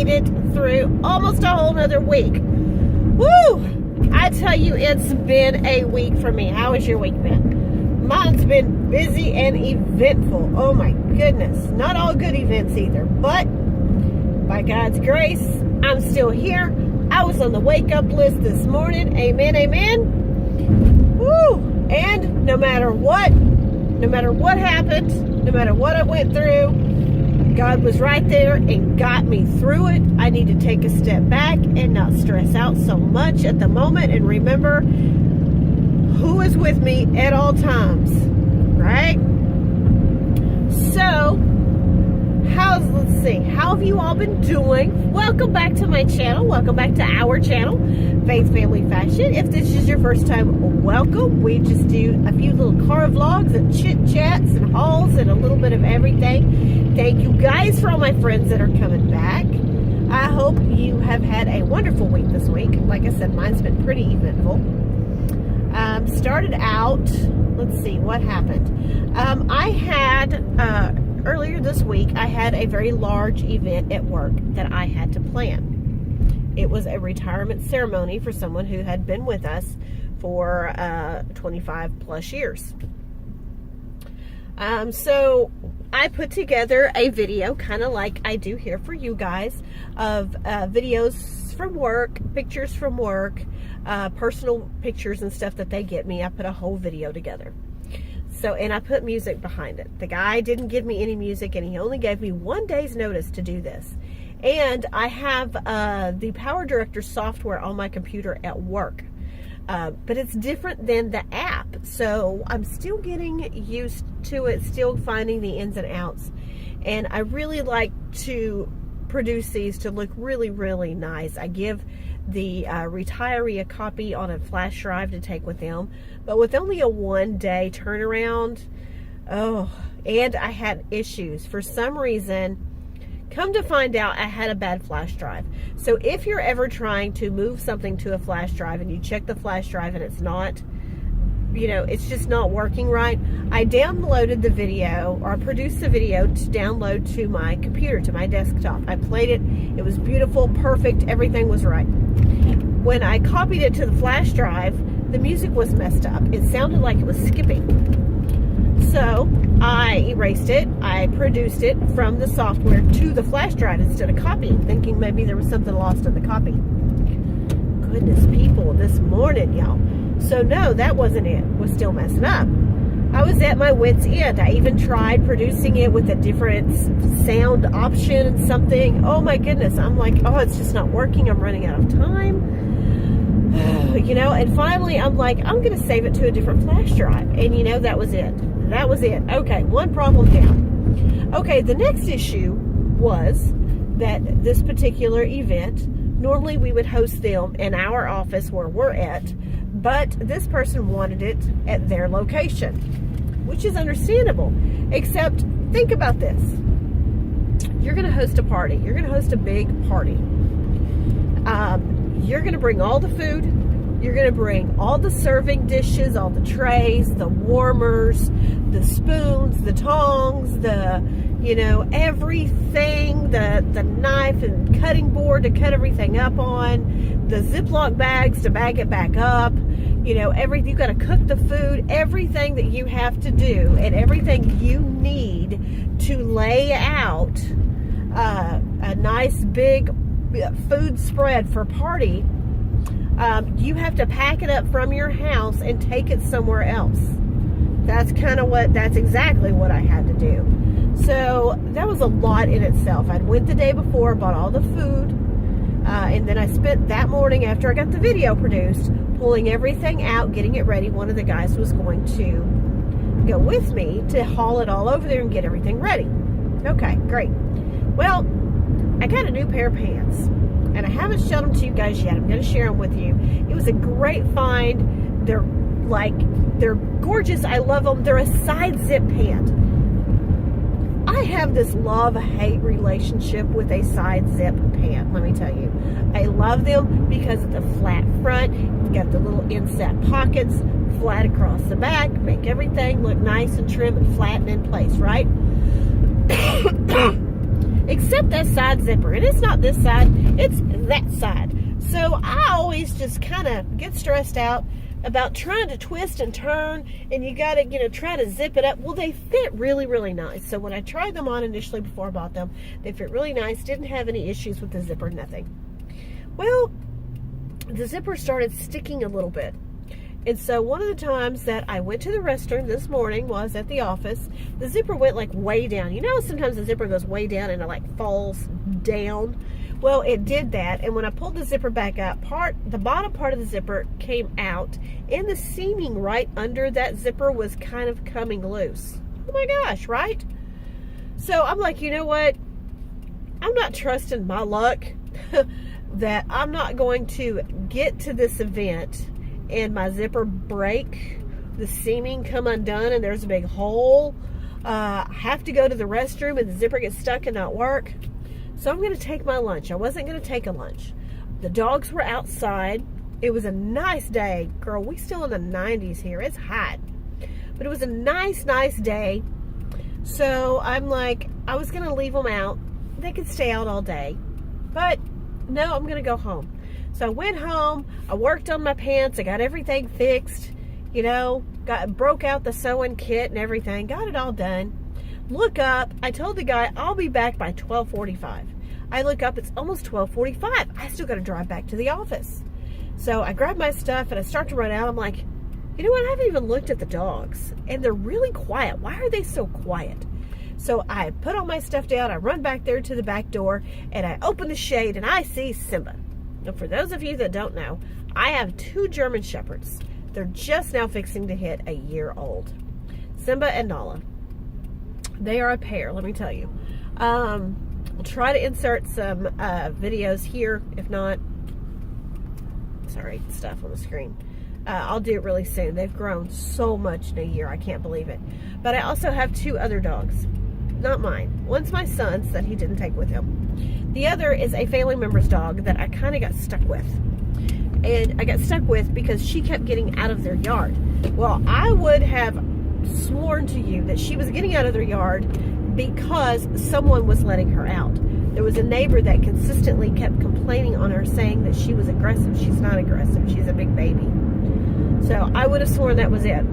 made it through almost a whole nother week. Woo! I tell you, it's been a week for me. How has your week been? Mine's been busy and eventful. Oh my goodness. Not all good events either, but by God's grace, I'm still here. I was on the wake up list this morning. Amen, amen. Woo! And no matter what happened, no matter what I went through, God was right there and got me through it. I need to take a step back and not stress out so much at the moment and remember who is with me at all times, right? So, let's see, how have you all been doing? Welcome back to my channel. Welcome back to our channel, Faith Family Fashion. If this is your first time, welcome. We just do a few little car vlogs and chit chats and hauls and a little bit of everything. Thank you guys for all my friends that are coming back. I hope you have had a wonderful week this week. Like I said, mine's been pretty eventful. Started out, let's see what happened. I had earlier this week, I had a very large event at work that I had to plan. It was a retirement ceremony for someone who had been with us for 25 plus years. So I put together a video, kind of like I do here for you guys, of videos from work, pictures from work, personal pictures and stuff that they get me. I put a whole video together. So, and I put music behind it. The guy didn't give me any music, and he only gave me 1 day's notice to do this. And I have the Power Director software on my computer at work. But it's different than the app. So I'm still getting used to it, still finding the ins and outs. And I really like to produce these to look really, really nice. I give the retiree a copy on a flash drive to take with them, but with only a 1 day turnaround, and I had issues for some reason. Come to find out, I had a bad flash drive. So if you're ever trying to move something to a flash drive and you check the flash drive and it's not, it's just not working right, I downloaded the video, or produced the video to download to my computer, to my desktop. I played it. It was beautiful, perfect. Everything was right. When I copied it to the flash drive, the music was messed up. It sounded like it was skipping. So I erased it. I produced it from the software to the flash drive instead of copying, thinking maybe there was something lost in the copy. Goodness, people, this morning, y'all. So no, that wasn't it. It was still messing up. I was at my wit's end. I even tried producing it with a different sound option and something. Oh my goodness. I'm like, it's just not working. I'm running out of time. And finally I'm like, I'm going to save it to a different flash drive. And that was it. That was it. Okay, one problem down. Okay, the next issue was that this particular event, normally we would host them in our office where we're at, but this person wanted it at their location, which is understandable. Except, think about this. You're going to host a party. You're going to host a big party. You're going to bring all the food. You're going to bring all the serving dishes, all the trays, the warmers, the spoons, the tongs, everything, the knife and cutting board to cut everything up on, the Ziploc bags to bag it back up, everything. You've got to cook the food, everything that you have to do, and everything you need to lay out a nice big food spread for party. You have to pack it up from your house and take it somewhere else. That's exactly what I had to do. So that was a lot in itself. I went the day before, bought all the food, and then I spent that morning after I got the video produced, pulling everything out, getting it ready. One of the guys was going to go with me to haul it all over there and get everything ready. Okay, great. Well, I got a new pair of pants, and I haven't shown them to you guys yet. I'm going to share them with you. It was a great find. They're gorgeous. I love them. They're a side zip pant. I have this love-hate relationship with a side zip pant, let me tell you. I love them because of the flat front. You've got the little inset pockets, flat across the back, make everything look nice and trim and flat and in place, right? Except zip that side zipper. And it's not this side, it's that side. So I always just kind of get stressed out about trying to twist and turn, and you got to, try to zip it up. Well, they fit really, really nice. So when I tried them on initially before I bought them, they fit really nice. Didn't have any issues with the zipper, nothing. Well, the zipper started sticking a little bit. And so one of the times that I went to the restroom this morning while I was at the office, the zipper went like way down. Sometimes the zipper goes way down and it like falls down. Well, it did that, and when I pulled the zipper back up, the bottom part of the zipper came out, and the seaming right under that zipper was kind of coming loose. Oh my gosh, right? So I'm like, you know what? I'm not trusting my luck that I'm not going to get to this event and my zipper break, the seaming come undone, and there's a big hole. Have to go to the restroom and the zipper gets stuck and not work. So I'm going to take my lunch. I wasn't going to take a lunch. The dogs were outside. It was a nice day. Girl, we still in the 90s here. It's hot. But it was a nice day. So I'm like, I was going to leave them out. They could stay out all day. But no, I'm going to go home. So I went home. I worked on my pants. I got everything fixed. Broke out the sewing kit and everything. Got it all done. Look up. I told the guy I'll be back by 12:45. I look up. It's almost 12:45. I still got to drive back to the office. So I grab my stuff and I start to run out. I'm like, you know what? I haven't even looked at the dogs. And they're really quiet. Why are they so quiet? So I put all my stuff down. I run back there to the back door and I open the shade and I see Simba. Now, for those of you that don't know, I have 2 German Shepherds. They're just now fixing to hit a year old. Simba and Nala. They are a pair, let me tell you. I'll try to insert some videos here. If not, sorry, stuff on the screen. I'll do it really soon. They've grown so much in a year. I can't believe it. But I also have 2 other dogs. Not mine. One's my son's that he didn't take with him. The other is a family member's dog that I kind of got stuck with. And I got stuck with because she kept getting out of their yard. Well, I would have sworn to you that she was getting out of their yard because someone was letting her out. There was a neighbor that consistently kept complaining on her, saying that she was aggressive. She's not aggressive. She's a big baby. So I would have sworn that was it.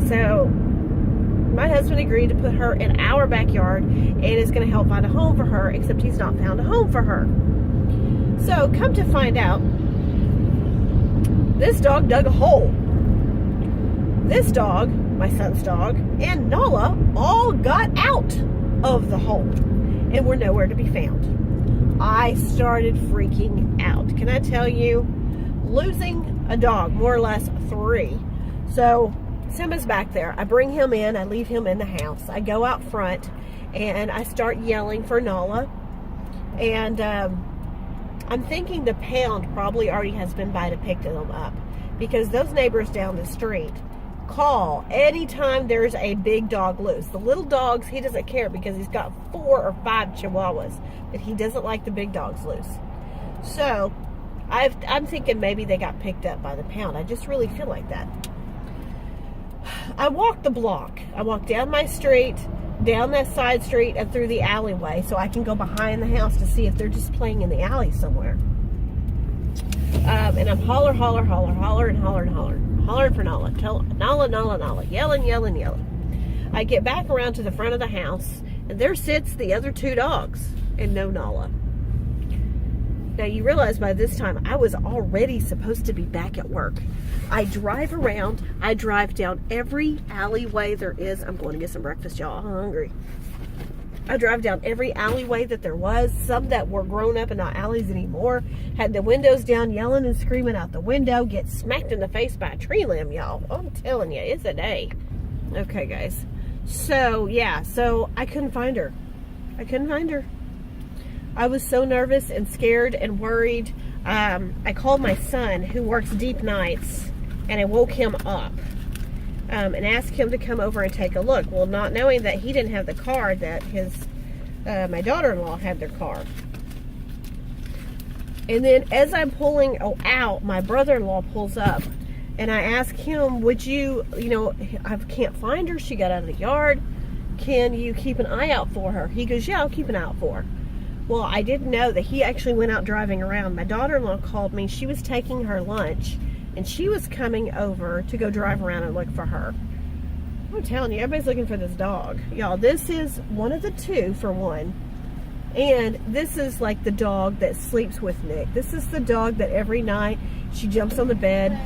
So my husband agreed to put her in our backyard and is going to help find a home for her, except he's not found a home for her. So come to find out, this dog dug a hole. This dog, my son's dog, and Nala all got out of the hole and were nowhere to be found. I started freaking out. Can I tell you, losing a dog, more or less 3. So Simba's back there. I bring him in. I leave him in the house. I go out front and I start yelling for Nala. And I'm thinking the pound probably already has been by to pick them up, because those neighbors down the street call anytime there's a big dog loose. The little dogs, he doesn't care because he's got 4 or 5 chihuahuas, but he doesn't like the big dogs loose. So I'm thinking maybe they got picked up by the pound. I just really feel like that. I walk the block. I walk down my street, down that side street, and through the alleyway so I can go behind the house to see if they're just playing in the alley somewhere. And I'm holler for Nala. Tell Nala, yelling. I get back around to the front of the house, and there sits the other 2 dogs and no Nala. Now you realize by this time I was already supposed to be back at work. I drive around. I drive down every alleyway there is. I'm going to get some breakfast, y'all. I'm hungry. I drive down every alleyway that there was. Some that were grown up and not alleys anymore. Had the windows down, yelling and screaming out the window. Get smacked in the face by a tree limb, y'all. I'm telling you, it's a day. Okay, guys. So, yeah. So, I couldn't find her. I was so nervous and scared and worried. I called my son, who works deep nights, and I woke him up and asked him to come over and take a look. Well, not knowing that he didn't have the car, that my daughter-in-law had their car. And then as I'm pulling out, my brother-in-law pulls up, and I ask him, would you, I can't find her. She got out of the yard. Can you keep an eye out for her? He goes, yeah, I'll keep an eye out for her. Well, I didn't know that he actually went out driving around. My daughter-in-law called me. She was taking her lunch, and she was coming over to go drive around and look for her. I'm telling you, everybody's looking for this dog. Y'all, this is one of the two, for one. And this is like the dog that sleeps with Nick. This is the dog that every night she jumps on the bed.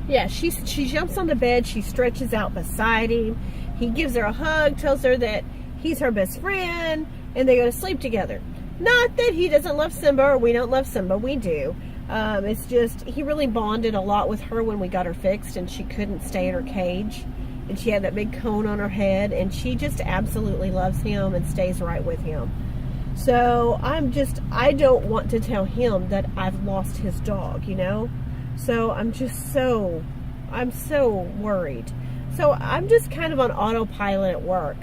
Yeah, she jumps on the bed. She stretches out beside him. He gives her a hug, tells her that he's her best friend, and they go to sleep together. Not that he doesn't love Simba or we don't love Simba. We do. It's just he really bonded a lot with her when we got her fixed and she couldn't stay in her cage. And she had that big cone on her head, and she just absolutely loves him and stays right with him. So I don't want to tell him that I've lost his dog, you know? So I'm so worried. So I'm just kind of on autopilot at work.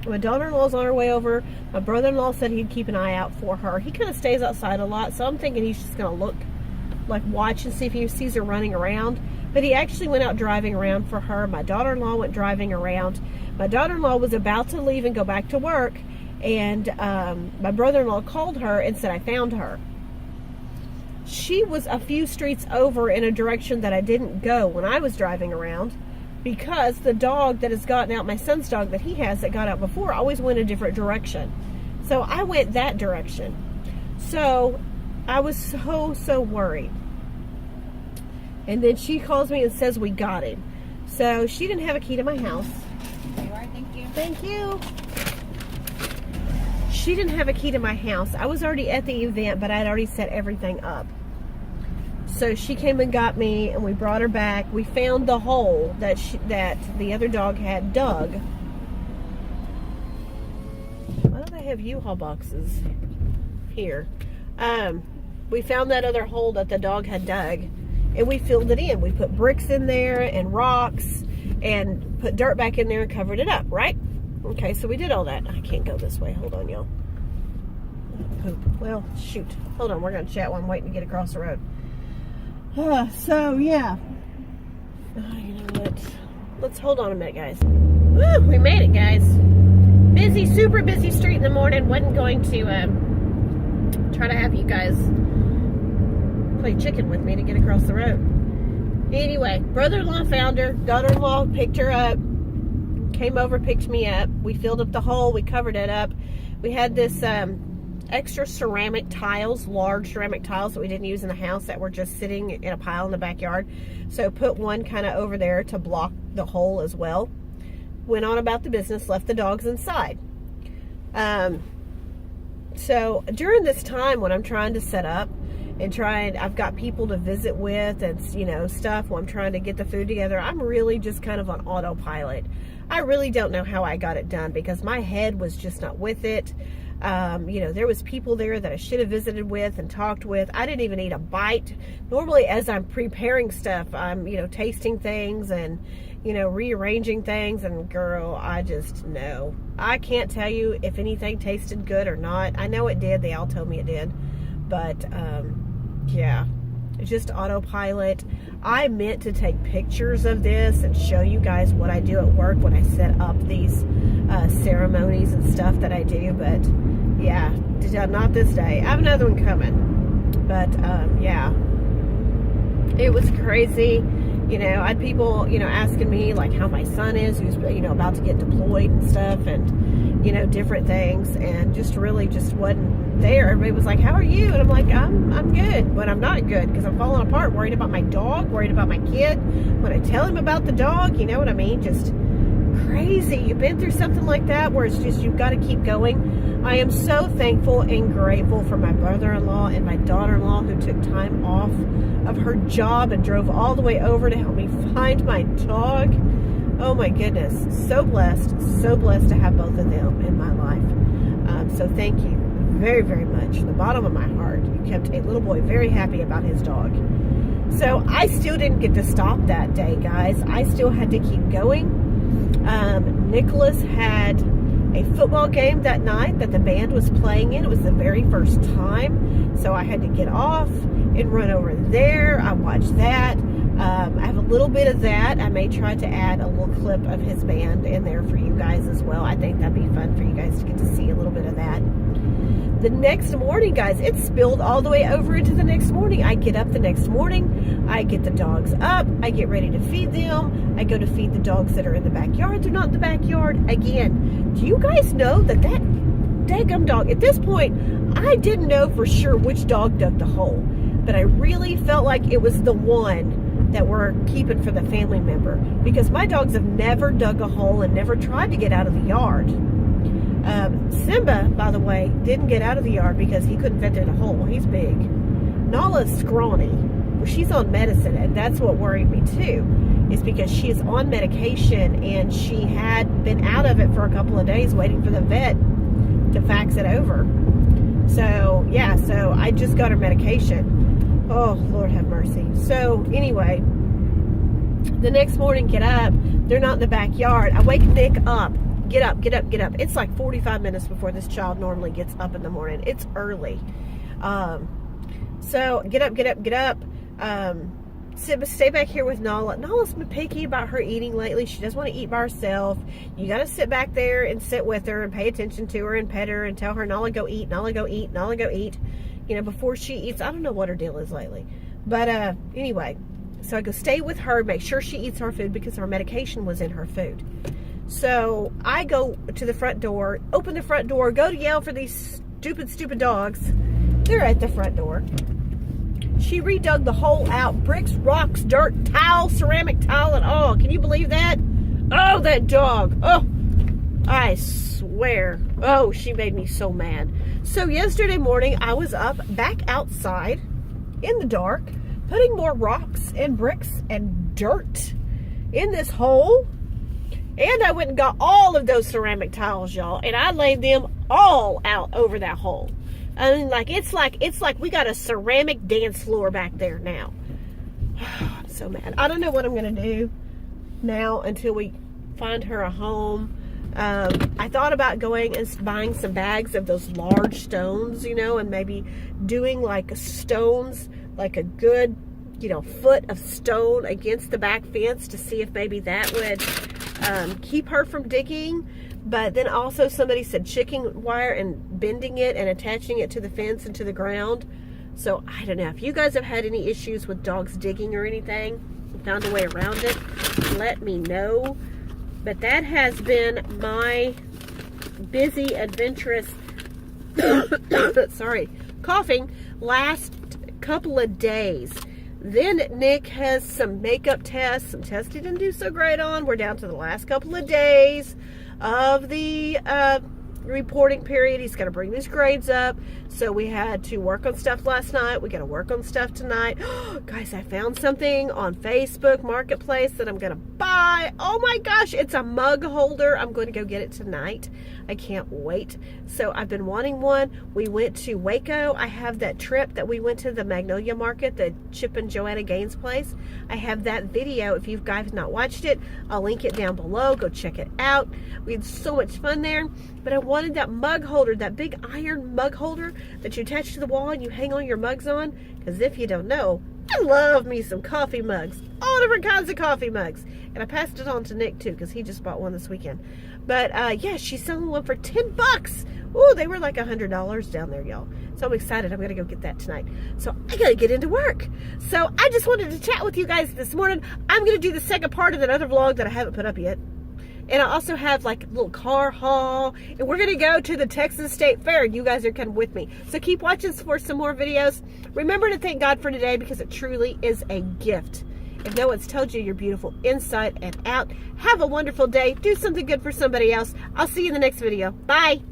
My daughter-in-law's on her way over. My brother-in-law said he'd keep an eye out for her. He kind of stays outside a lot, so I'm thinking he's just going to look, like watch and see if he sees her running around. But he actually went out driving around for her. My daughter-in-law went driving around. My daughter-in-law was about to leave and go back to work, and my brother-in-law called her and said, I found her. She was a few streets over in a direction that I didn't go when I was driving around, because the dog that has gotten out, my son's dog that he has that got out before, always went a different direction. So I went that direction. So I was so worried. And then she calls me and says we got him. So she didn't have a key to my house. There you are, thank you. Thank you. She didn't have a key to my house. I was already at the event, but I had already set everything up. So she came and got me, and we brought her back. We found the hole that the other dog had dug. Why don't they have U-Haul boxes here? We found that other hole that the dog had dug, and we filled it in. We put bricks in there and rocks and put dirt back in there and covered it up, right? Okay, so we did all that. I can't go this way. Hold on, y'all. Poop. Well, shoot. Hold on. We're going to chat while I'm waiting to get across the road. So, yeah. You know what? Let's hold on a minute, guys. Woo, we made it, guys. Busy, super busy street in the morning. Wasn't going to try to have you guys play chicken with me to get across the road. Anyway, brother-in-law found her. Daughter-in-law picked her up. Came over, picked me up. We filled up the hole. We covered it up. We had this extra ceramic tiles, large ceramic tiles that we didn't use in the house that were just sitting in a pile in the backyard. So put one kind of over there to block the hole as well. Went on about the business, left the dogs inside. So during this time when I'm trying to set up and I've got people to visit with and, you know, stuff while I'm trying to get the food together, I'm really just kind of on autopilot. I really don't know how I got it done because my head was just not with it. You know, there was people there that I should have visited with and talked with. I didn't even eat a bite. Normally, as I'm preparing stuff, I'm, you know, tasting things and, you know, rearranging things. And girl, I just know. I can't tell you if anything tasted good or not. I know it did. They all told me it did. But, yeah, just autopilot. I meant to take pictures of this and show you guys what I do at work when I set up these ceremonies and stuff that I do, but yeah, not this day. I have another one coming, but yeah, it was crazy. You know, I had people, you know, asking me like how my son is, who's, you know, about to get deployed and stuff, and, you know, different things, and just really just wasn't there. Everybody was like, how are you? And I'm like, I'm good, but I'm not good because I'm falling apart, worried about my dog, worried about my kid. When I tell him about the dog, you know what I mean? Just crazy. You've been through something like that where it's just, you've got to keep going. I am so thankful and grateful for my brother-in-law and my daughter-in-law who took time off of her job and drove all the way over to help me find my dog. Oh my goodness. So blessed to have both of them in my life. So thank you very, very much. From the bottom of my heart, you kept a little boy very happy about his dog. So I still didn't get to stop that day, guys. I still had to keep going. Nicholas had a football game that night that the band was playing in. It was the very first time. So I had to get off and run over there. I watched that. I have a little bit of that. I may try to add a little clip of his band in there for you guys as well. I think that'd be fun for you guys to get to see a little bit of that. the next morning, guys, it spilled all the way over into the next morning. I get up the next morning, I get the dogs up, I get ready to feed them, I go to feed the dogs that are in the backyard. They're not in the backyard. Again, do you guys know that daggum dog, at this point, I didn't know for sure which dog dug the hole, but I really felt like it was the one that we're keeping for the family member, because my dogs have never dug a hole and never tried to get out of the yard. Simba, by the way, didn't get out of the yard because he couldn't fit in a hole. He's big. Nala's scrawny. Well, she's on medicine, and that's what worried me too, is because she is on medication and she had been out of it for a couple of days waiting for the vet to fax it over. So, yeah, so I just got her medication. Oh, Lord have mercy. So, anyway, the next morning, get up. They're not in the backyard. I wake Nick up. Get up, get up, get up. It's like 45 minutes before this child normally gets up in the morning. It's early. So get up, get up, get up. Stay back here with Nala. Nala's been picky about her eating lately. She doesn't want to eat by herself. You got to sit back there and sit with her and pay attention to her and pet her and tell her, Nala, go eat, Nala, go eat, Nala, go eat. You know, before she eats. I don't know what her deal is lately. But anyway, so I go stay with her, make sure she eats her food because her medication was in her food. So I go to the front door, open the front door, go to yell for these stupid dogs. They're at the front door. She redug the hole out. Bricks, rocks, dirt, tile, ceramic tile, and all. Can you believe that? Oh, that dog. Oh, I swear. Oh, she made me so mad. So yesterday morning, I was up back outside in the dark, putting more rocks and bricks and dirt in this hole. And I went and got all of those ceramic tiles, y'all, and I laid them all out over that hole. I mean, it's like we got a ceramic dance floor back there now. I'm so mad. I don't know what I'm gonna do now until we find her a home. I thought about going and buying some bags of those large stones, you know, and maybe doing like stones, like a good, you know, foot of stone against the back fence to see if maybe that would keep her from digging. But then also somebody said chicken wire and bending it and attaching it to the fence and to the ground. So I don't know if you guys have had any issues with dogs digging or anything, found a way around it, let me know. But that has been my busy, adventurous sorry, coughing last couple of days. Then Nick has some makeup tests, some tests he didn't do so great on. We're down to the last couple of days of the reporting period. He's got to bring these grades up. So we had to work on stuff last night. We got to work on stuff tonight. Guys, I found something on Facebook Marketplace that I'm going to buy. Oh my gosh, it's a mug holder. I'm going to go get it tonight. I can't wait. So I've been wanting one. We went to Waco. I have that trip that we went to the Magnolia Market, the Chip and Joanna Gaines place. I have that video. If you guys have not watched it, I'll link it down below. Go check it out. We had so much fun there. But I wanted that mug holder, that big iron mug holder that you attach to the wall and you hang all your mugs on. Because if you don't know, I love me some coffee mugs. All different kinds of coffee mugs. And I passed it on to Nick too because he just bought one this weekend. But yeah, she's selling one for $10. Ooh, they were like $100 down there, y'all. So I'm excited. I'm going to go get that tonight. So I got to get into work. So I just wanted to chat with you guys this morning. I'm going to do the second part of that other vlog that I haven't put up yet. And I also have like a little car haul. And we're going to go to the Texas State Fair. And you guys are coming with me. So keep watching for some more videos. Remember to thank God for today because it truly is a gift. If no one's told you, you're beautiful inside and out. Have a wonderful day. Do something good for somebody else. I'll see you in the next video. Bye.